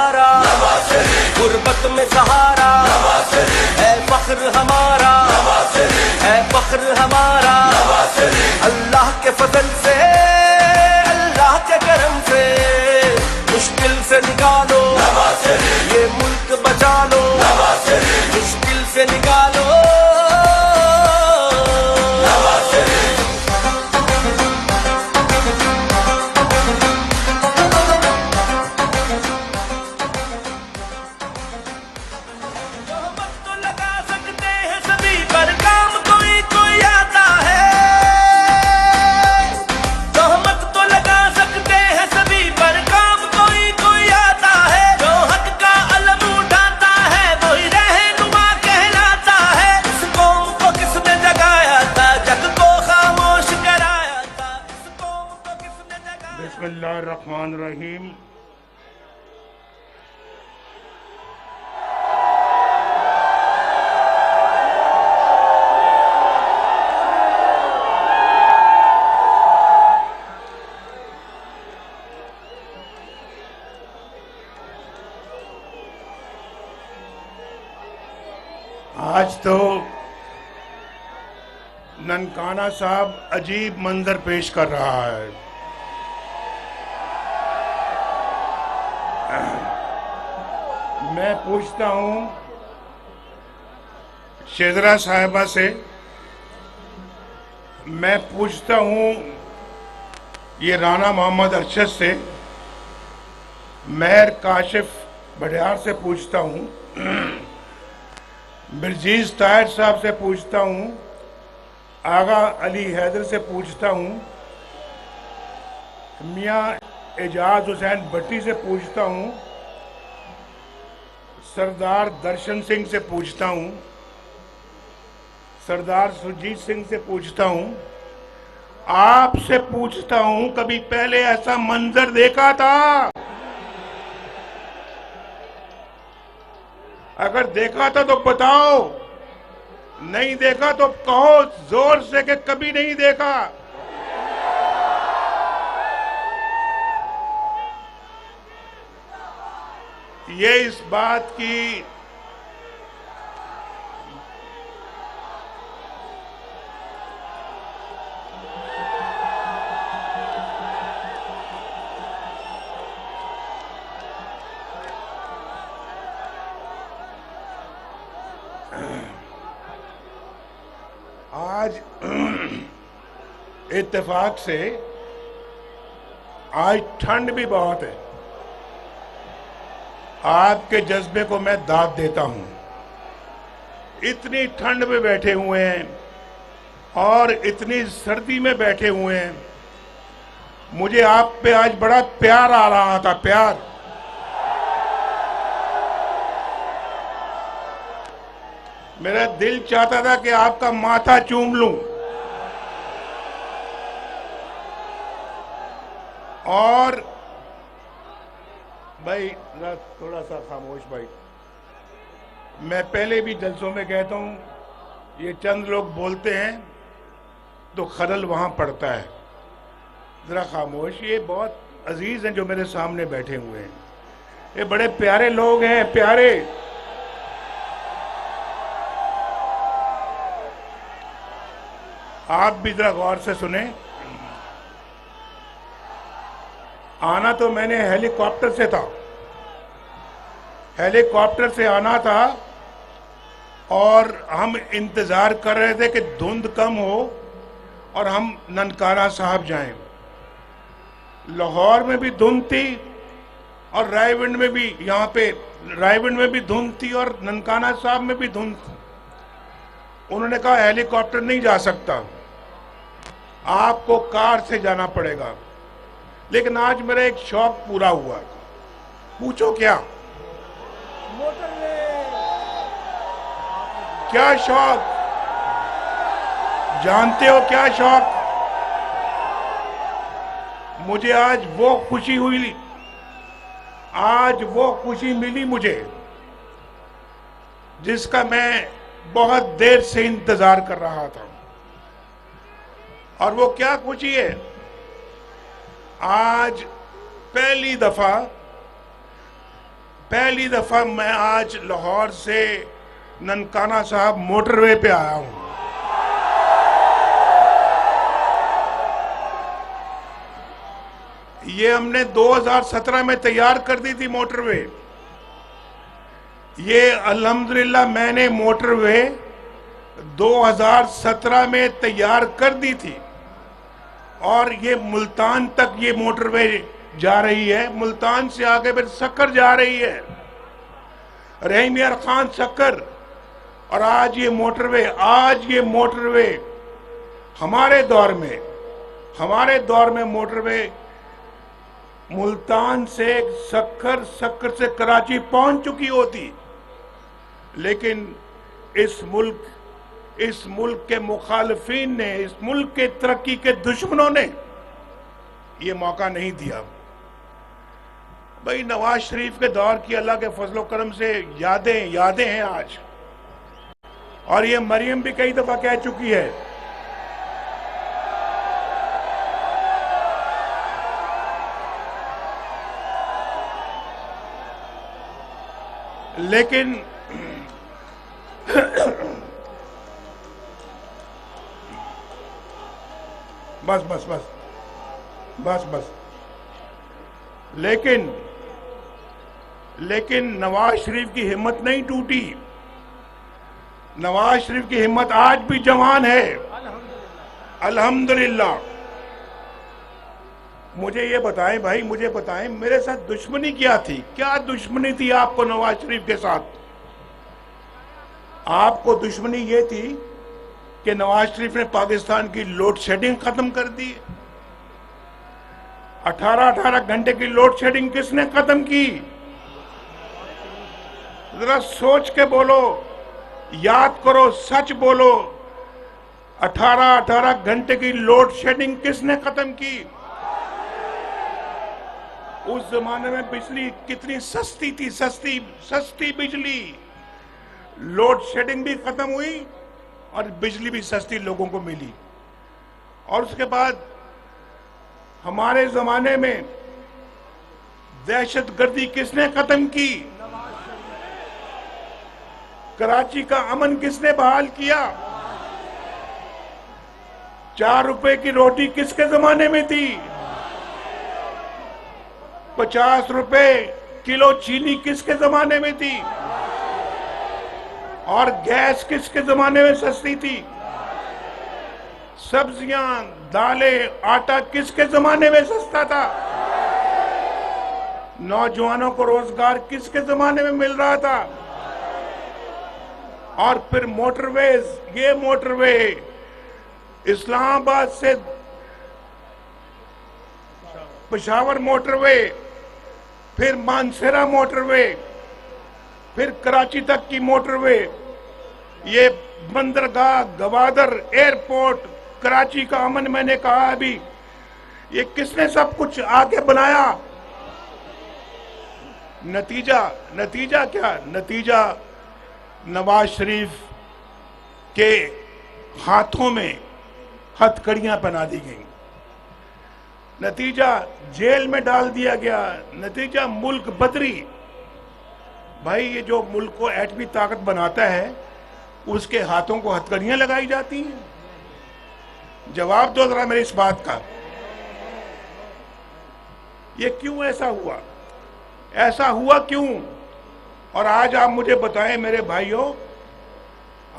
हमारा, गुर्बत में सहारा, है फख्र हमारा, है फख्र हमारा। अल्लाह के फजल से, अल्लाह के करम से मुश्किल से निकालो, ये मुल्क बचा लो, मुश्किल से निकालो। बिस्मिल्लाहिर्रहमानिर्रहीम। आज तो ननकाना साहब अजीब मंजर पेश कर रहा है। मैं पूछता हूं शेजरा साहिबा से, मैं पूछता हूं ये राना मोहम्मद अरशद से, मेहर काशिफ बडियार से पूछता हूं, बिरजीज ताहिर साहब से पूछता हूं, आगा अली हैदर से पूछता हूं, मियां एजाज हुसैन भट्टी से पूछता हूं, सरदार दर्शन सिंह से पूछता हूं, सरदार सुरजीत सिंह से पूछता हूं, आपसे पूछता हूं, कभी पहले ऐसा मंजर देखा था? अगर देखा था तो बताओ, नहीं देखा तो कहो जोर से कि कभी नहीं देखा। ये इस बात की आज इत्तेफाक से आज ठंड भी बहुत है। आपके जज्बे को मैं दाद देता हूं। इतनी ठंड में बैठे हुए हैं और इतनी सर्दी में बैठे हुए हैं, मुझे आप पे आज बड़ा प्यार आ रहा था, प्यार। मेरा दिल चाहता था कि आपका माथा चूम लूं। और भाई थोड़ा सा खामोश भाई, मैं पहले भी जलसों में कहता हूं, ये चंद लोग बोलते हैं तो खलल वहां पड़ता है। जरा खामोश। ये बहुत अजीज हैं जो मेरे सामने बैठे हुए हैं, ये बड़े प्यारे लोग हैं, प्यारे। आप भी जरा गौर से सुने। आना तो मैंने हेलीकॉप्टर से था, हेलीकॉप्टर से आना था और हम इंतजार कर रहे थे कि धुंध कम हो और हम ननकाना साहब जाएं। लाहौर में भी धुंध थी और रायविंड में भी, यहाँ पे रायविंड में भी धुंध थी और ननकाना साहब में भी धुंध थी। उन्होंने कहा हेलीकॉप्टर नहीं जा सकता, आपको कार से जाना पड़ेगा। लेकिन आज मेरा एक शौक पूरा हुआ। पूछो क्या? क्या शौक? जानते हो क्या शौक? मुझे आज वो खुशी हुई, आज वो खुशी मिली मुझे जिसका मैं बहुत देर से इंतजार कर रहा था। और वो क्या खुशी है? आज पहली दफा पहली दफा मैं आज लाहौर से ननकाना साहब मोटरवे पे आया हूं। ये हमने 2017 में तैयार कर दी थी मोटरवे। ये अल्हम्दुलिल्लाह मैंने मोटरवे 2017 में तैयार कर दी थी और ये मुल्तान तक ये मोटरवे जा रही है। मुल्तान से आगे फिर सक्कर जा रही है, रहीम यार खान सक्कर। और आज ये मोटरवे हमारे दौर में मोटरवे मुल्तान से सक्कर, सक्कर से कराची पहुंच चुकी होती, लेकिन इस मुल्क के मुखालिफिन ने, इस मुल्क के तरक्की के दुश्मनों ने ये मौका नहीं दिया। भाई नवाज शरीफ के दौर की अल्लाह के फजलो करम से यादें हैं आज। और ये मरियम भी कई दफा कह चुकी है, लेकिन बस लेकिन नवाज शरीफ की हिम्मत नहीं टूटी। नवाज शरीफ की हिम्मत आज भी जवान है, अल्हम्दुलिल्लाह। मुझे ये बताएं भाई, मुझे बताएं मेरे साथ दुश्मनी क्या थी? क्या दुश्मनी थी आपको नवाज शरीफ के साथ? आपको दुश्मनी ये थी कि नवाज शरीफ ने पाकिस्तान की लोड शेडिंग खत्म कर दी। 18 घंटे की लोड शेडिंग किसने खत्म की? जरा सोच के बोलो, याद करो, सच बोलो। 18 घंटे की लोड शेडिंग किसने खत्म की? उस जमाने में बिजली कितनी सस्ती थी, सस्ती बिजली। लोड शेडिंग भी खत्म हुई और बिजली भी सस्ती लोगों को मिली। और उसके बाद हमारे जमाने में दहशतगर्दी किसने खत्म की? कराची का अमन किसने बहाल किया? 4 रुपए की रोटी किसके जमाने में थी? 50 रुपए किलो चीनी किसके जमाने में थी? और गैस किसके जमाने में सस्ती थी? सब्जियां, दालें, आटा किसके जमाने में सस्ता था? नौजवानों को रोजगार किसके जमाने में मिल रहा था? और फिर मोटरवेज, ये मोटरवे इस्लामाबाद से पेशावर मोटरवे, फिर मानसेरा मोटरवे, फिर कराची तक की मोटरवे, ये बंदरगाह, गवादर, एयरपोर्ट, कराची का अमन, मैंने कहा अभी, ये किसने सब कुछ आगे बनाया? नतीजा क्या? नतीजा नवाज शरीफ के हाथों में हथकड़ियां पहना दी गई, नतीजा जेल में डाल दिया गया, नतीजा मुल्क बदरी। भाई ये जो मुल्क को एटमी ताकत बनाता है उसके हाथों को हथकड़ियां लगाई जाती हैं। जवाब दो जरा मेरी इस बात का, ये क्यों ऐसा हुआ? ऐसा हुआ क्यों? और आज आप मुझे बताएं मेरे भाइयों,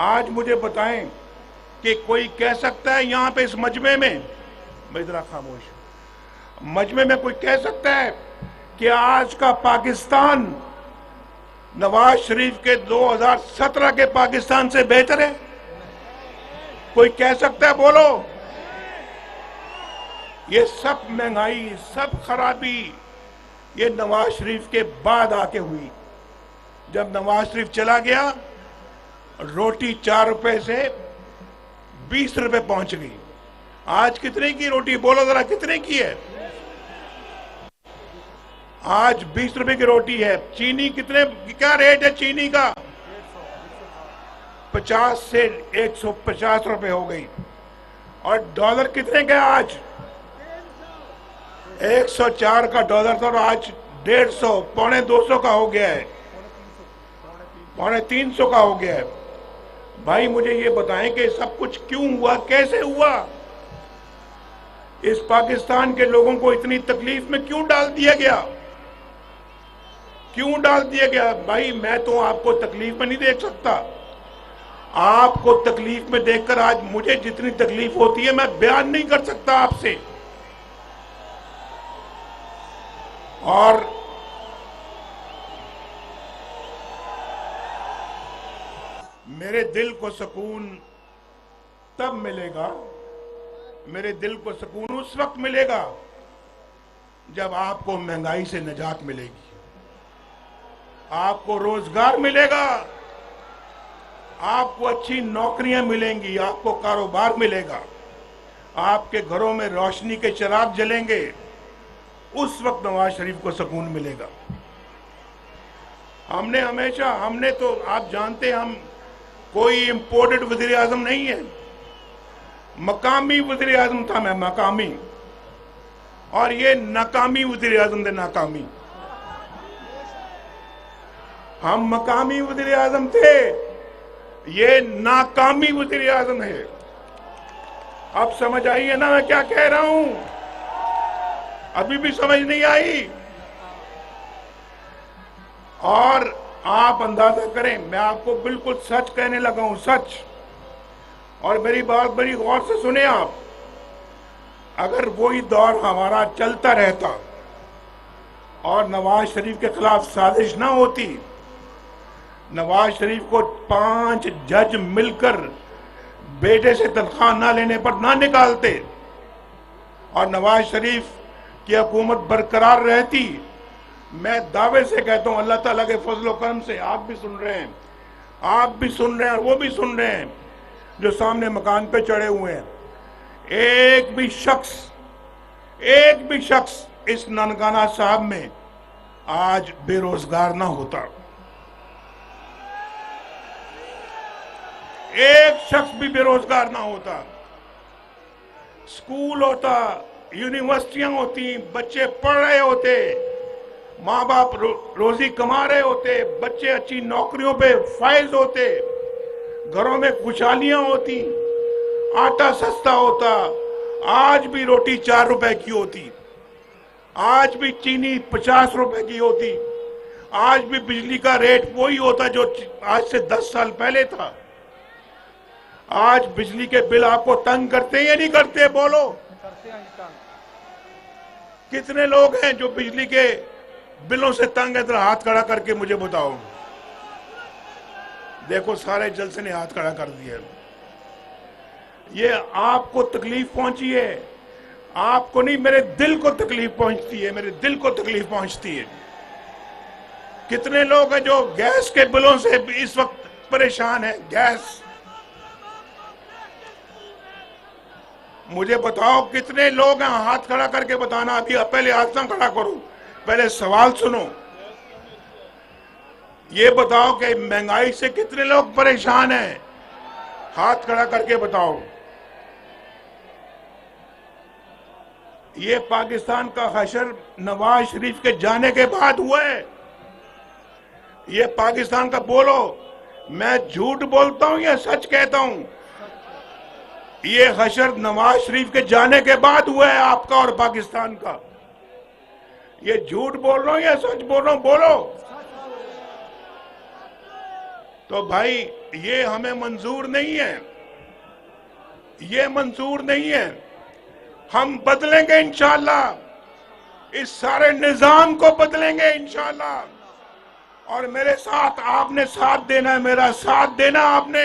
आज मुझे बताएं कि कोई कह सकता है यहां पे इस मजमे में, मैं जरा खामोश, मजमे में कोई कह सकता है कि आज का पाकिस्तान नवाज शरीफ के 2017 के पाकिस्तान से बेहतर है? कोई कह सकता है? बोलो। ये सब महंगाई, सब खराबी ये नवाज शरीफ के बाद आके हुई। जब नवाज शरीफ चला गया, रोटी 4 रुपए से 20 रुपए पहुंच गई। आज कितने की रोटी? बोलो जरा, कितने की है? आज 20 रुपए की रोटी है। चीनी कितने, क्या रेट है चीनी का? 50 से 150 रुपए हो गई। और डॉलर कितने का आज? 104 का डॉलर था और आज 150, पौने 200 का हो गया है, पौने 300 का हो गया है। भाई मुझे ये बताएं कि सब कुछ क्यों हुआ, कैसे हुआ? इस पाकिस्तान के लोगों को इतनी तकलीफ में क्यों डाल दिया गया? क्यों डाल दिया गया? भाई मैं तो आपको तकलीफ में नहीं देख सकता। आपको तकलीफ में देखकर आज मुझे जितनी तकलीफ होती है मैं बयान नहीं कर सकता आपसे। और मेरे दिल को सुकून तब मिलेगा, मेरे दिल को सुकून उस वक्त मिलेगा जब आपको महंगाई से निजात मिलेगी, आपको रोजगार मिलेगा, आपको अच्छी नौकरियां मिलेंगी, आपको कारोबार मिलेगा, आपके घरों में रोशनी के चिराग जलेंगे। उस वक्त नवाज शरीफ को सुकून मिलेगा। हमने तो आप जानते हैं, हम कोई इंपोर्टेड वजीर आजम नहीं है, मकामी वजीर आजम था मैं, मकामी। और ये नाकामी वजीर आजम थे, नाकामी। हम मकामी वजीर आजम थे, ये नाकामी वजीर आजम है। अब समझ आई है ना मैं क्या कह रहा हूं? अभी भी समझ नहीं आई? और आप अंदाजा करें, मैं आपको बिल्कुल सच कहने लगा हूं, सच। और मेरी बात बड़ी गौर से सुने आप। अगर वही दौर हमारा चलता रहता और नवाज शरीफ के खिलाफ साजिश ना होती, नवाज शरीफ को 5 जज मिलकर बेटे से तनख्वाह ना लेने पर ना निकालते और नवाज शरीफ की हुकूमत बरकरार रहती, मैं दावे से कहता हूं अल्लाह ताला के फजल करम से, आप भी सुन रहे हैं, आप भी सुन रहे हैं और वो भी सुन रहे हैं जो सामने मकान पे चढ़े हुए हैं, एक भी शख्स इस ननकाना साहब में आज बेरोजगार ना होता। एक शख्स भी बेरोजगार ना होता। स्कूल होता, यूनिवर्सिटियां होती, बच्चे पढ़ रहे होते, माँ बाप रोजी कमा रहे होते, बच्चे अच्छी नौकरियों पे फायज होते, घरों में खुशहालियां होती, आटा सस्ता होता। आज भी रोटी 4 रुपए की होती, आज भी चीनी 50 रुपए की होती, आज भी बिजली का रेट वही होता जो आज से 10 साल पहले था। आज बिजली के बिल आपको तंग करते हैं या नहीं करते? बोलो, कितने लोग हैं जो बिजली के बिलों से तंग है? हाथ खड़ा करके मुझे बताओ। देखो सारे जलसे ने हाथ खड़ा कर दिया। ये आपको तकलीफ पहुंची है, आपको नहीं, मेरे दिल को तकलीफ पहुंचती है, मेरे दिल को तकलीफ पहुंचती है। कितने लोग हैं जो गैस के बिलों से इस वक्त परेशान हैं? गैस, मुझे बताओ कितने लोग हैं? हाथ खड़ा करके बताना। अभी पहले हाथ ना खड़ा करो, पहले सवाल सुनो। ये बताओ कि महंगाई से कितने लोग परेशान हैं? हाथ खड़ा करके बताओ। ये पाकिस्तान का हशर नवाज शरीफ के जाने के बाद हुआ है। ये पाकिस्तान का, बोलो मैं झूठ बोलता हूं या सच कहता हूं? ये हशर नवाज शरीफ के जाने के बाद हुआ है, आपका और पाकिस्तान का। ये झूठ बोल रहा हूं या सच बोल रहा हूं? बोलो। तो भाई ये हमें मंजूर नहीं है, ये मंजूर नहीं है। हम बदलेंगे इंशाअल्लाह, इस सारे निजाम को बदलेंगे इंशाअल्लाह। और मेरे साथ आपने साथ देना है, मेरा साथ देना आपने।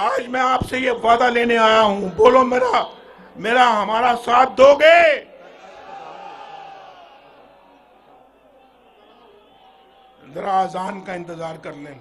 आज मैं आपसे ये वादा लेने आया हूं, बोलो मेरा हमारा साथ दोगे? जरा अजान का इंतजार कर लें।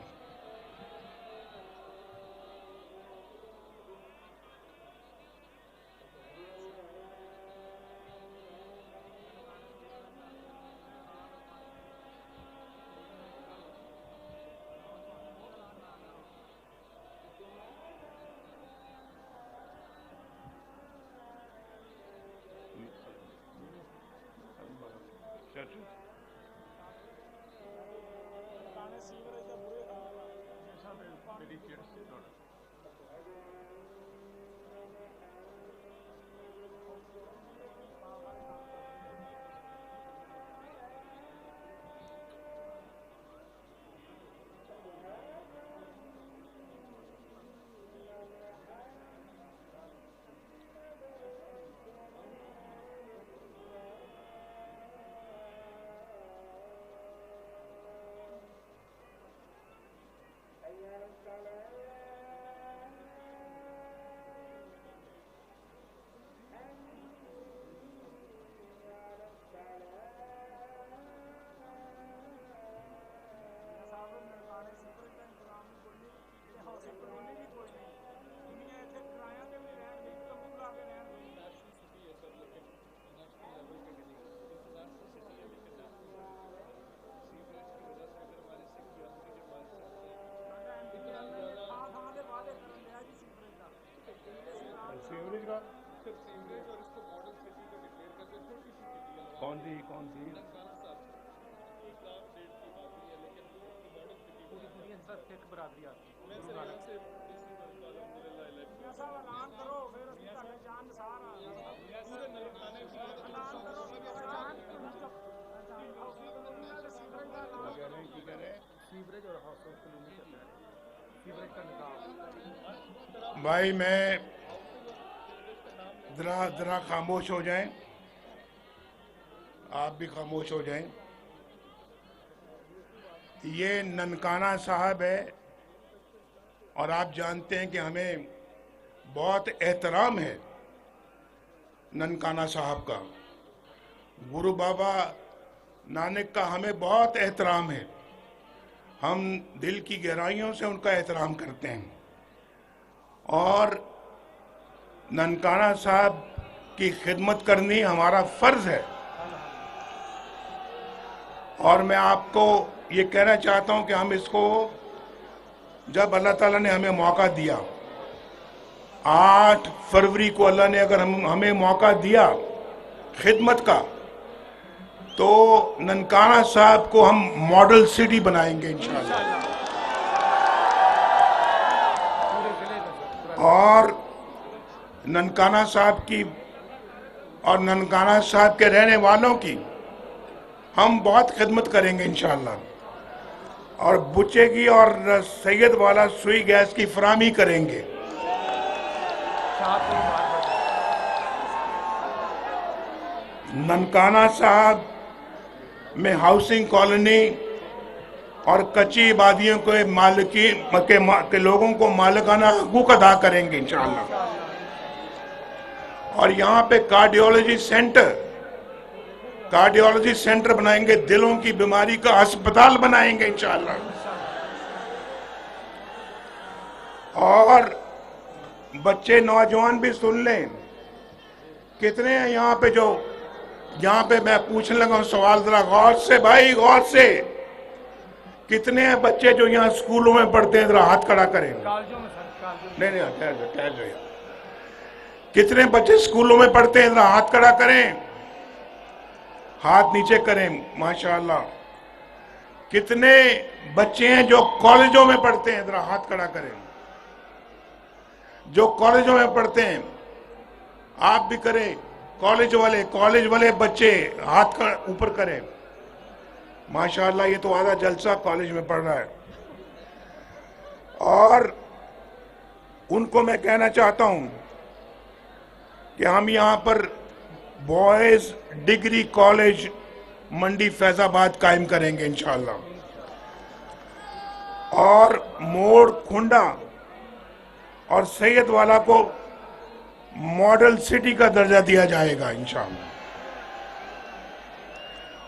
सीवरेज का कौन सी बरादरी आती है ऐलान करो फिर जान सारा सीवरेज और हाउस कॉलोनी चल रहा है सीवरेज का निकाल। भाई मैं जरा खामोश हो जाएं, आप भी खामोश हो जाएं। ये ननकाना साहब है और आप जानते हैं कि हमें बहुत एहतराम है ननकाना साहब का। गुरु बाबा नानक का हमें बहुत एहतराम है, हम दिल की गहराइयों से उनका एहतराम करते हैं और ननकाना साहब की खिदमत करनी हमारा फर्ज है। और मैं आपको ये कहना चाहता हूं कि हम इसको, जब अल्लाह ताला ने हमें मौका दिया, 8 फरवरी को अल्लाह ने अगर हमें मौका दिया खिदमत का, तो ननकाना साहब को हम मॉडल सिटी बनाएंगे इंशाल्लाह। और ननकाना साहब की और ननकाना साहब के रहने वालों की हम बहुत खिदमत करेंगे इंशाल्लाह। और बुच्चे की और सैयद वाला सुई गैस की फराहमी करेंगे। ननकाना साहब में हाउसिंग कॉलोनी और कच्ची आबादियों के मालिकीन के लोगों को मालिकाना हकूक अदा करेंगे इंशाल्लाह। और यहाँ पे कार्डियोलॉजी सेंटर बनाएंगे, दिलों की बीमारी का अस्पताल बनाएंगे इंशाल्लाह। और बच्चे नौजवान भी सुन लें, कितने हैं यहाँ पे मैं पूछने लगा हूं सवाल, जरा गौर से भाई, गौर से। कितने हैं बच्चे जो यहाँ स्कूलों में पढ़ते हैं, जरा हाथ खड़ा करें। नहीं ठहर जाइए। कितने बच्चे स्कूलों में पढ़ते हैं, जरा हाथ खड़ा करें, हाथ नीचे करें। माशाअल्लाह। कितने बच्चे हैं जो कॉलेजों में पढ़ते हैं, जरा हाथ खड़ा करें। जो कॉलेजों में पढ़ते हैं, आप भी करें। कॉलेज वाले बच्चे हाथ ऊपर करें। माशाअल्लाह, ये तो आधा जलसा कॉलेज में पढ़ रहा है। और उनको मैं कहना चाहता हूं कि हम यहां पर बॉयज डिग्री कॉलेज मंडी फैजाबाद कायम करेंगे इंशाअल्लाह। और मोड़ खुंडा और सैयद वाला को मॉडल सिटी का दर्जा दिया जाएगा इंशाअल्लाह।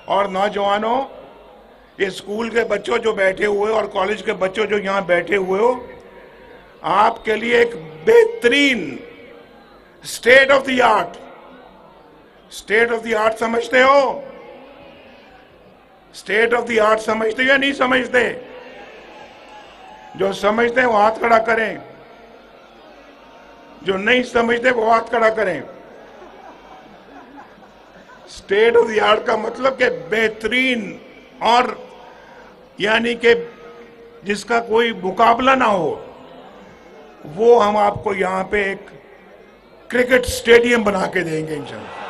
और नौजवानों, ये स्कूल के बच्चों जो बैठे हुए और कॉलेज के बच्चों जो यहां बैठे हुए हो, आपके लिए एक बेहतरीन स्टेट ऑफ द आर्ट समझते हो? स्टेट ऑफ द आर्ट समझते हो या नहीं समझते? जो समझते हैं वो हाथ खड़ा करें, जो नहीं समझते वो हाथ खड़ा करें। स्टेट ऑफ द आर्ट का मतलब कि बेहतरीन, और यानी कि जिसका कोई मुकाबला ना हो। वो हम आपको यहाँ पे एक क्रिकेट स्टेडियम बना के देंगे इंशाल्लाह।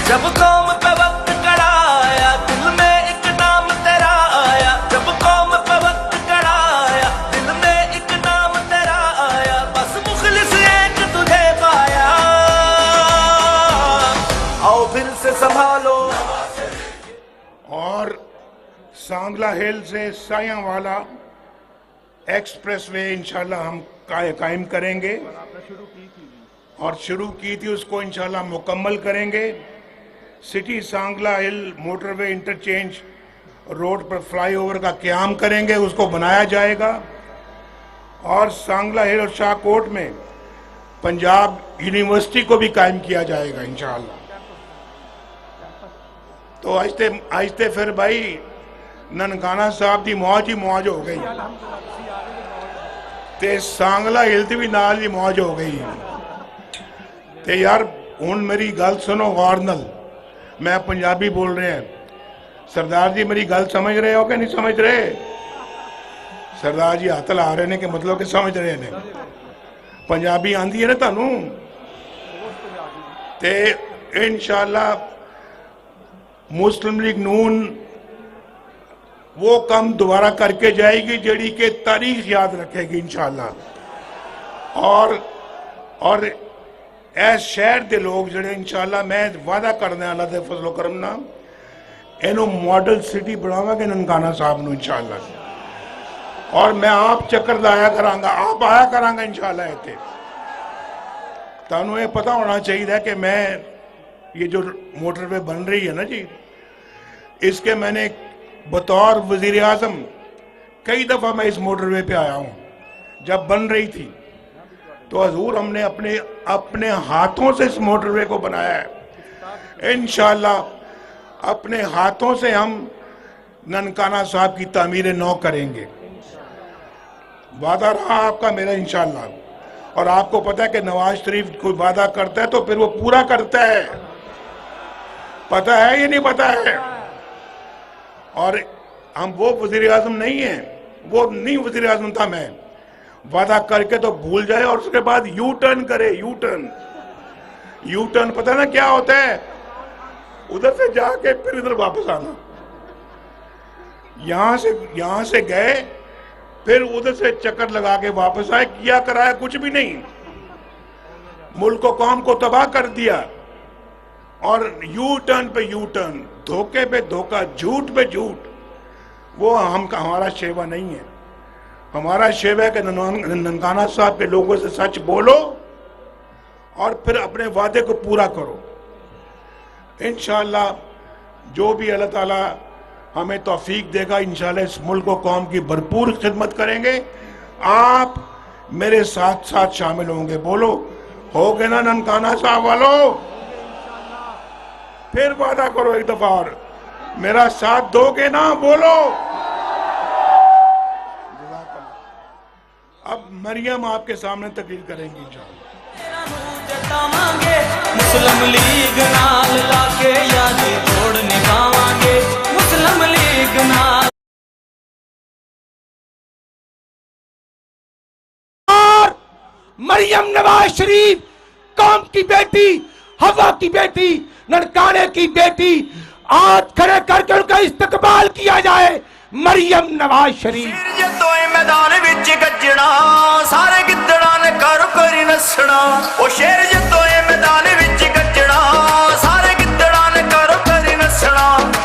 जब कौम पे वक्त कड़ा आया, दिल में एक नाम तेरा आया। जब कौम पे वक्त कड़ा आया, दिल में एक नाम तेरा आया। बस मुखलिस एक तुझे पाया, आओ फिर से संभालो। और सांगला हिल से सायांवाला एक्सप्रेसवे इंशाल्लाह हम कायम करेंगे और शुरू की थी उसको इंशाल्लाह मुकम्मल करेंगे। सिटी सांगला हिल मोटरवे इंटरचेंज रोड पर फ्लाईओवर का क़याम करेंगे, उसको बनाया जाएगा। और सांगला हिल और शाहकोट में पंजाब यूनिवर्सिटी को भी कायम किया जाएगा इंशाल्लाह। तो आहिस्ते फिर भाई ननकाना साहब की मौज ही मौज हो गई ते सांगला हिल दी भी नाल ही मौज हो गई। ते यार हुण मेरी गल सुनो गौर नाल, मैं पंजाबी बोल रहे हैं। सरदार जी मेरी गल समझ रहे हो कि नहीं समझ रहे? सरदार जी हाथ ला रहे ने कि मतलब कि समझ रहे ने। पंजाबी आंदी है ना थानू? ते इंशाल्लाह मुस्लिम लीग नून वो काम दोबारा करके जाएगी जेड़ी के तारीख याद रखेगी इंशाल्लाह। और इस शहर के लोग जड़े इंशाल्लाह मैं वादा करने वाला दे फजलो करम ना इनू मॉडल सिटी बनावांगे ननकाना साहब नू इंशाल्लाह। और मैं आप चक्कर लाया करांगा, आप आया करांगा इंशाल्लाह। इत्थे तानू ये पता होना चाहिए कि मैं ये जो मोटरवे बन रही है ना जी, इसके मैंने बतौर वजीर आजम कई दफा मैं इस मोटरवे पे आया हूं। जब बन रही थी तो हजूर हमने अपने हाथों से इस मोटरवे को बनाया है। इंशाल्लाह अपने हाथों से हम ननकाना साहब की तामीर नौ करेंगे। वादा रहा आपका मेरा इंशाल्लाह। और आपको पता है कि नवाज शरीफ कोई वादा करता है तो फिर वो पूरा करता है, पता है ये नहीं पता है? और हम वो वजीर आजम नहीं है, वो नहीं वजीर आजम था मैं। वादा करके तो भूल जाए और उसके बाद यू टर्न करे। यू टर्न पता ना क्या होता है? उधर से जाके फिर इधर वापस आना। यहां से गए फिर उधर से चक्कर लगा के वापस आए, किया कराया कुछ भी नहीं। मुल्क को कौम को तबाह कर दिया। और यू टर्न पे यू टर्न, धोखे पे धोखा, झूठ पे झूठ, वो हमारा शेवा नहीं है। हमारा शेवा है कि ननकाना साहब के लोगों से सच बोलो और फिर अपने वादे को पूरा करो। इंशाल्लाह जो भी अल्लाह ताला हमें तौफीक देगा, इंशाल्लाह इस मुल्क को कौम की भरपूर खिदमत करेंगे। आप मेरे साथ साथ शामिल होंगे। बोलो हो गए ना ननकाना साहब वालों? फिर वादा करो एक दफा और, मेरा साथ दोगे ना? बोलो। अब मरियम आपके सामने तकरीर करेंगी इंशाअल्लाह। मुस्लिम लीग नाल लाके यादी तोड़ निभावांगे। मुस्लिम लीग नाल और मरियम नवाज शरीफ कौम की बेटी, हवा की बेटी, ननकाने की बेटी, हाथ खड़े करके उनका इस्तकबाल किया जाए। मरियम नवाज शरीफ मैदान विच गजना, सारे गिद्दड़ा ने कर नसना। ओ शेर